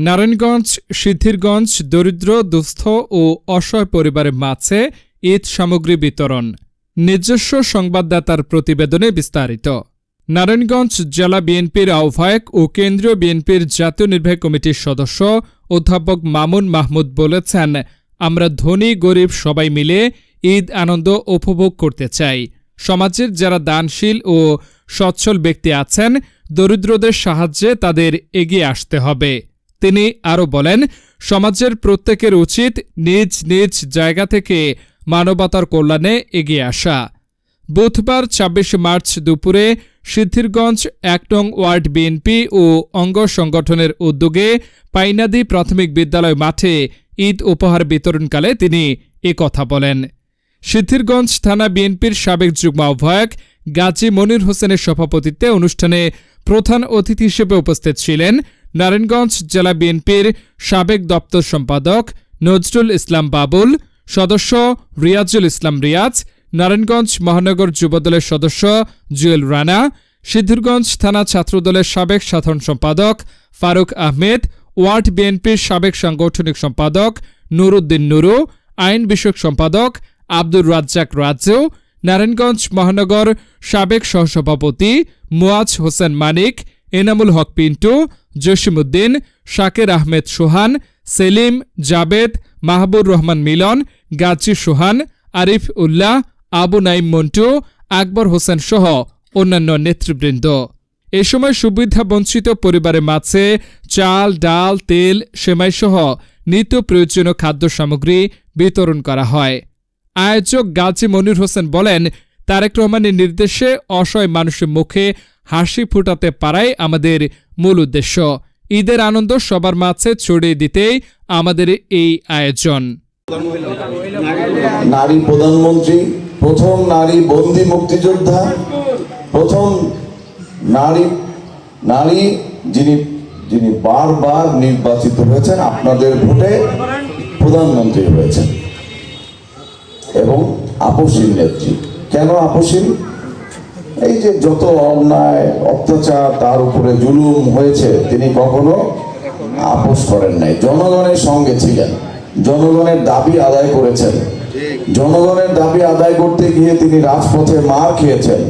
নারায়ণগঞ্জ সিদ্ধিরগঞ্জ দরিদ্র দুস্থ ও অসহায় পরিবারের মাঝে ঈদ সামগ্রী বিতরণ। নিজস্ব সংবাদদাতার প্রতিবেদনে বিস্তারিত। নারায়ণগঞ্জ জেলা বিএনপির আহ্বায়ক ও কেন্দ্রীয় বিএনপির জাতীয় নির্বাহী কমিটির সদস্য অধ্যাপক মামুন মাহমুদ বলেছেন, আমরা ধনী গরিব সবাই মিলে ঈদ আনন্দ উপভোগ করতে চাই। সমাজের যারা দানশীল ও সচ্ছল ব্যক্তি আছেন, দরিদ্রদের সাহায্যে তাদের এগিয়ে আসতে হবে। তিনি আরও বলেন, সমাজের প্রত্যেকের উচিত নিজ নিজ জায়গা থেকে মানবতার কল্যাণে এগিয়ে আসা। বুধবার ২৬ মার্চ দুপুরে সিদ্ধিরগঞ্জ ১ নং ওয়ার্ড বিএনপি ও অঙ্গ সংগঠনের উদ্যোগে পাইনাদি প্রাথমিক বিদ্যালয় মাঠে ঈদ উপহার বিতরণকালে তিনি কথা বলেন। সিদ্ধিরগঞ্জ থানা বিএনপির সাবেক যুগ্ম আহ্বায়ক গাজী মনির হোসেনের সভাপতিত্বে অনুষ্ঠানে প্রধান অতিথি হিসেবে উপস্থিত ছিলেন নারায়ণগঞ্জ জেলা বিএনপির সাবেক দপ্তর সম্পাদক নজরুল ইসলাম বাবুল, সদস্য রিয়াজুল ইসলাম রিয়াজ, নারায়ণগঞ্জ মহানগর যুবদলের সদস্য জুয়েল রানা, সিদ্ধিরগঞ্জ থানা ছাত্রদলের সাবেক সাধারণ সম্পাদক ফারুক আহমেদ, ওয়ার্ড বিএনপির সাবেক সাংগঠনিক সম্পাদক নুরুদ্দিন নুরু, আইন বিষয়ক সম্পাদক আব্দুর রাজ্জাক রাজু, নারায়ণগঞ্জ মহানগর সাবেক সহসভাপতি মুয়াজ হোসেন মানিক, এনামুল হক পিন্টু, জসিমউদ্দিন, শাকের আহমেদ সোহান, সেলিম, জাবেদ, মাহবুর রহমান মিলন, গাজী সোহান, আরিফ উল্লাহ, আবু নাইম মন্টু, আকবর হোসেন সহ অন্যান্য নেতৃবৃন্দ। এ সময় সুবিধা বঞ্চিত পরিবারের মাঝে চাল, ডাল, তেল, সেমাই সহ নিত্য প্রয়োজনীয় খাদ্য সামগ্রী বিতরণ করা হয়। আয়োজক গাজী মনির হোসেন বলেন, তারেক রহমানের নির্দেশে অসহায় মানুষের মুখে হাসি ফোটাতে পারাই আমাদের মূল উদ্দেশ্য। ঈদের আনন্দ সবার মাঝে ছড়িয়ে দিতেই আমাদের এই আয়োজন। নারী প্রধানমন্ত্রী, প্রথম নারী বন্দী মুক্তিযোদ্ধা, প্রথম নারী যিনি বারবার নির্বাচিত হয়েছেন, আপনাদের ভোটে প্রধানমন্ত্রী হয়েছেন এবং আপসীন নেত্রী। কেন আপসীন? এই যে যত অন্যায় অত্যাচার তার উপরে জুলুম হয়েছে, তিনি কখনো আপোষ করেন নাই। জনগণের সঙ্গে ছিলেন, জনগণের দাবি আদায় করেছেন। জনগণের দাবি আদায় করতে গিয়ে তিনি রাজপথে মার খেয়েছেন,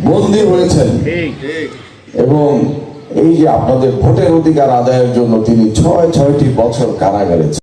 বন্দী হয়েছেন এবং এই যে আপনাদের ভোটের অধিকার আদায়ের জন্য তিনি ৬টি বছর কারাগারে